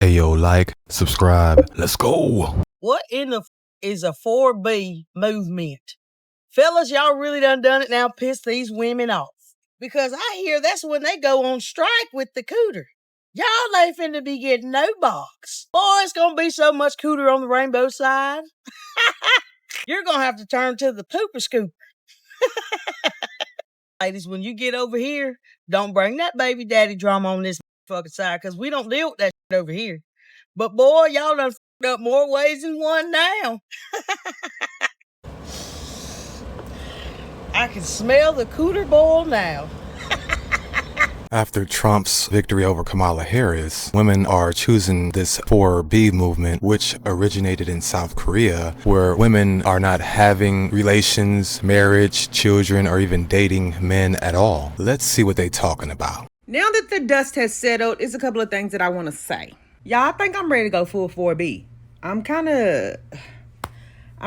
Ayo, like, subscribe. Let's go. What in the is a 4B movement? Fellas, y'all really done it now, piss these women off. Because I hear that's when they go on strike with the cooter. Y'all ain't finna be getting no box. Boy, it's gonna be so much cooter on the rainbow side. You're gonna have to turn to the pooper scoop. Ladies, when you get over here, don't bring that baby daddy drama on this fucking side, because we don't deal with that shit over here. But boy, y'all done f***ed up more ways than one now. I can smell the cooter boil now. After Trump's victory over Kamala Harris, women are choosing this 4B movement, which originated in South Korea, where women are not having relations, marriage, children, or even dating men at all. Let's see what they're talking about. Now that the dust has settled, there's a couple of things that I want to say. Y'all, I think I'm ready to go full 4B. I'm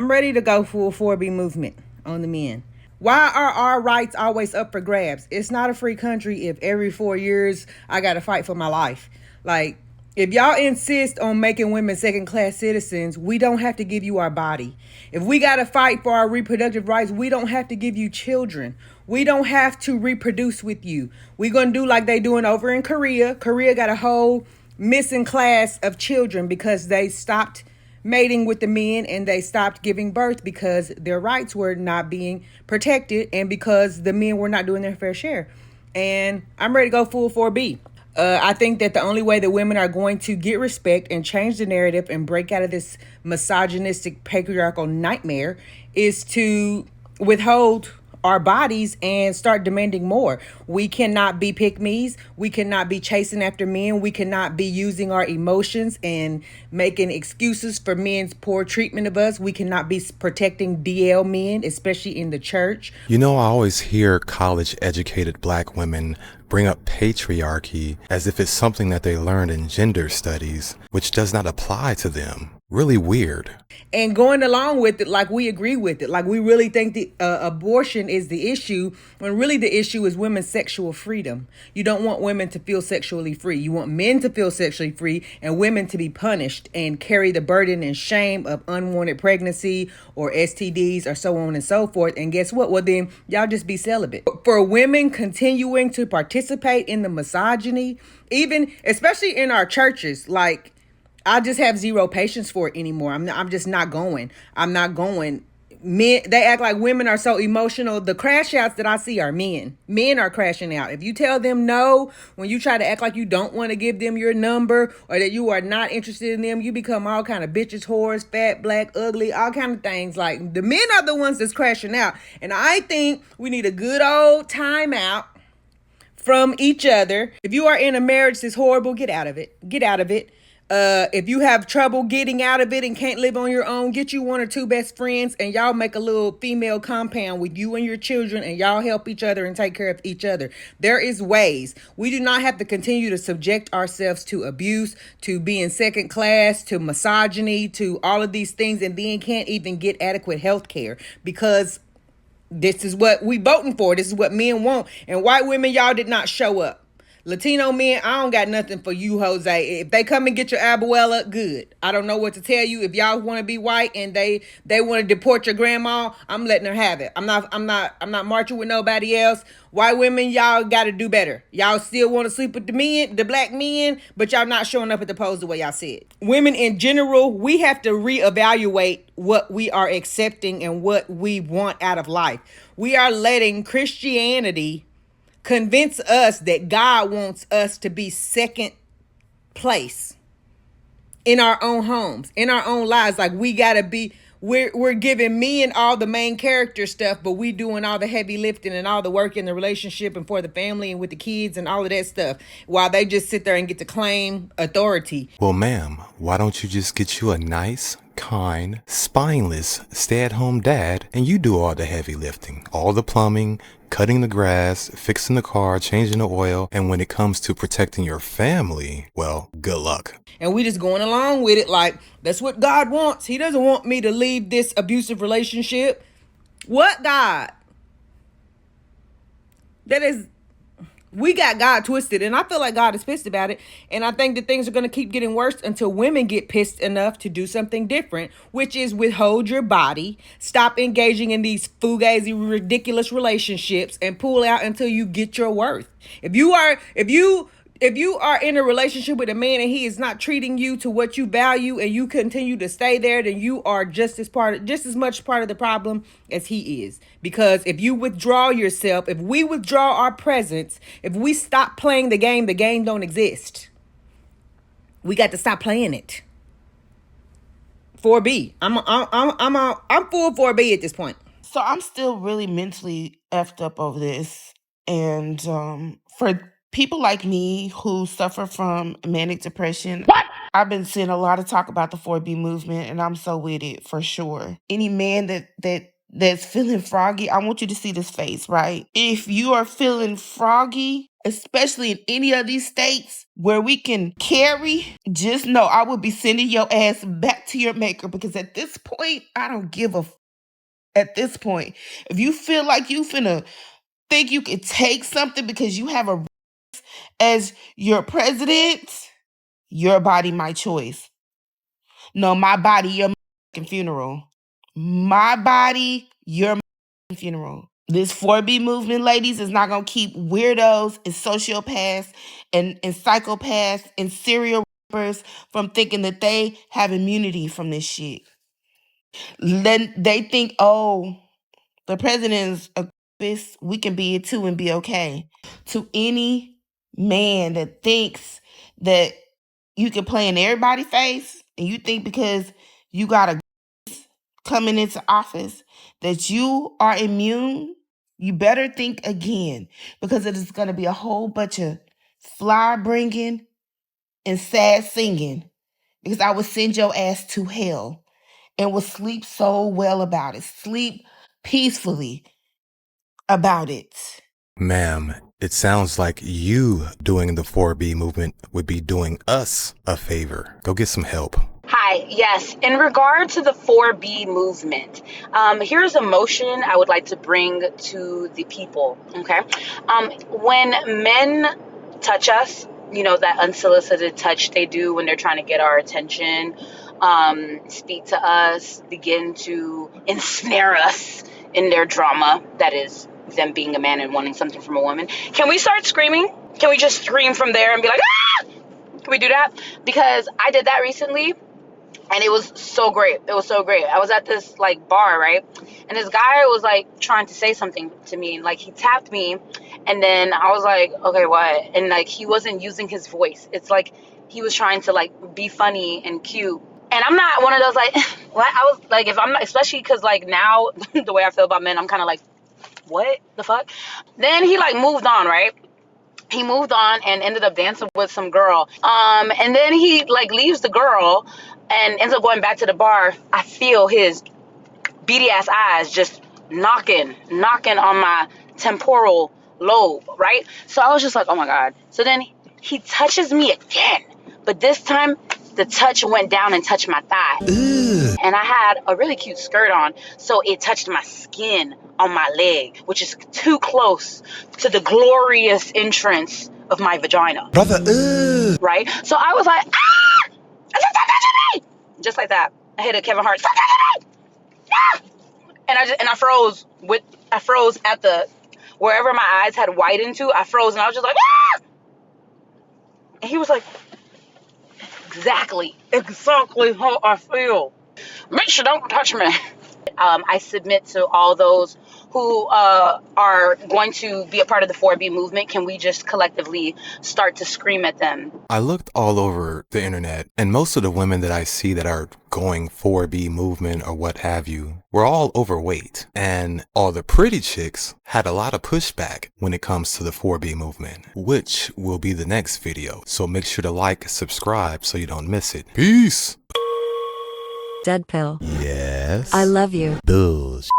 ready to go full 4B movement on the men. Why are our rights always up for grabs? It's not a free country if every 4 years I got to fight for my life. Like, if y'all insist on making women second-class citizens, we don't have to give you our body. If we got to fight for our reproductive rights, we don't have to give you children. We don't have to reproduce with you. We're going to do like they doing over in Korea. Korea got a whole missing class of children because they stopped mating with the men and they stopped giving birth because their rights were not being protected and because the men were not doing their fair share. And I'm ready to go full 4B. I think that the only way that women are going to get respect and change the narrative and break out of this misogynistic patriarchal nightmare is to withhold our bodies and start demanding more. We cannot be pick-me's. We cannot be chasing after men. We cannot be using our emotions and making excuses for men's poor treatment of us. We cannot be protecting DL men, especially in the church. You know, I always hear college-educated black women bring up patriarchy as if it's something that they learned in gender studies, which does not apply to them. Really weird. And going along with it, like we agree with it, like we really think the abortion is the issue, when really the issue is women's sexual freedom. You don't want women to feel sexually free. You want men to feel sexually free and women to be punished and carry the burden and shame of unwanted pregnancy or STDs or so on and so forth. And guess what? Well, then y'all just be celibate. For women continuing to participate in the misogyny, even especially in our churches, like, I just have zero patience for it anymore. I'm just not going. I'm not going. Men, they act like women are so emotional. The crash outs that I see are men. Men are crashing out. If you tell them no, when you try to act like you don't want to give them your number or that you are not interested in them, you become all kind of bitches, whores, fat, black, ugly, all kind of things. Like, the men are the ones that's crashing out. And I think we need a good old timeout from each other. If you are in a marriage that's horrible, get out of it. Get out of it. If you have trouble getting out of it and can't live on your own, get you one or two best friends and y'all make a little female compound with you and your children and y'all help each other and take care of each other. There is ways. We do not have to continue to subject ourselves to abuse, to being second class, to misogyny, to all of these things, and then can't even get adequate health care because this is what we voting for. This is what men want. And white women, y'all did not show up. Latino men, I don't got nothing for you, Jose. If they come and get your abuela, good. I don't know what to tell you. If y'all want to be white and they want to deport your grandma, I'm letting her have it. I'm not marching with nobody else. White women, y'all got to do better. Y'all still want to sleep with the men, the black men, but y'all not showing up at the polls the way y'all said. Women in general, we have to reevaluate what we are accepting and what we want out of life. We are letting Christianity convince us that God wants us to be second place in our own homes, in our own lives. Like, we gotta be, we're giving men all the main character stuff, but we doing all the heavy lifting and all the work in the relationship and for the family and with the kids and all of that stuff, while they just sit there and get to claim authority. Well, ma'am, why don't you just get you a nice, kind, spineless, stay-at-home dad and you do all the heavy lifting, all the plumbing, cutting the grass, fixing the car, changing the oil, and when it comes to protecting your family, well, good luck. And we just going along with it like, that's what God wants. He doesn't want me to leave this abusive relationship. What God? That is, We got God twisted, and I feel like God is pissed about it. And I think that things are going to keep getting worse until women get pissed enough to do something different, which is withhold your body, stop engaging in these fugazi, ridiculous relationships, and pull out until you get your worth. If you are in a relationship with a man and he is not treating you to what you value and you continue to stay there, then you are just as much part of the problem as he is. Because if you withdraw yourself, if we withdraw our presence, if we stop playing the game don't exist. We got to stop playing it. 4B. I'm full 4B at this point. So I'm still really mentally effed up over this. And for people like me who suffer from manic depression, I've been seeing a lot of talk about the 4B movement, and I'm so with it for sure. Any man that's feeling froggy, I want you to see this face, right? If you are feeling froggy, especially in any of these states where we can carry, just know I will be sending your ass back to your maker, because at this point, I don't give a at this point. If you feel like you finna think you can take something because you have a as your president, your body, my choice. No, my body, your funeral. My body, your funeral. This 4B movement, ladies, is not gonna keep weirdos and sociopaths and psychopaths and serial rappers from thinking that they have immunity from this shit. Then they think, oh, the president is a bitch, we can be it too and be okay. To any man that thinks that you can play in everybody's face and you think because you got a coming into office that you are immune, you better think again, because it is going to be a whole bunch of flower bringing and sad singing, because I would send your ass to hell and will sleep so well about it. Sleep peacefully about it. Ma'am, it sounds like you doing the 4B movement would be doing us a favor. Go get some help. Hi, yes. In regard to the 4B movement, here's a motion I would like to bring to the people, okay? When men touch us, you know, that unsolicited touch they do when they're trying to get our attention, speak to us, begin to ensnare us in their drama, that is them being a man and wanting something from a woman. Can we start screaming? Can we just scream from there and be like, ah! Can we do that? Because I did that recently. And it was so great. It was so great. I was at this like bar, right? And this guy was like trying to say something to me. And like he tapped me. And then I was like, okay, what? And like he wasn't using his voice. It's like he was trying to like be funny and cute. And I'm not one of those like, what? I was like, if I'm not, especially because like now the way I feel about men, I'm kind of like, what the fuck? Then he like moved on, right? He moved on and ended up dancing with some girl. And then he like leaves the girl and ends up going back to the bar. I feel his beady ass eyes just knocking on my temporal lobe, right? So I was just like, oh my God. So then he touches me again, but this time the touch went down and touched my thigh. And I had a really cute skirt on, so it touched my skin on my leg, which is too close to the glorious entrance of my vagina. Brother, right? So I was like, ah! Stop touching me! Just like that. I hit a Kevin Hart. Stop touching me! Ah! And I froze at the wherever my eyes had widened to. I froze and I was just like, ah! And he was like, exactly how I feel. Bitch, don't touch me. I submit to all those who are going to be a part of the 4B movement. Can we just collectively start to scream at them? I looked all over the internet, and most of the women that I see that are going 4B movement or what have you were all overweight. And all the pretty chicks had a lot of pushback when it comes to the 4B movement, which will be the next video. So make sure to like, subscribe so you don't miss it. Peace! DeadPill. Yes. I love you. Bullshit.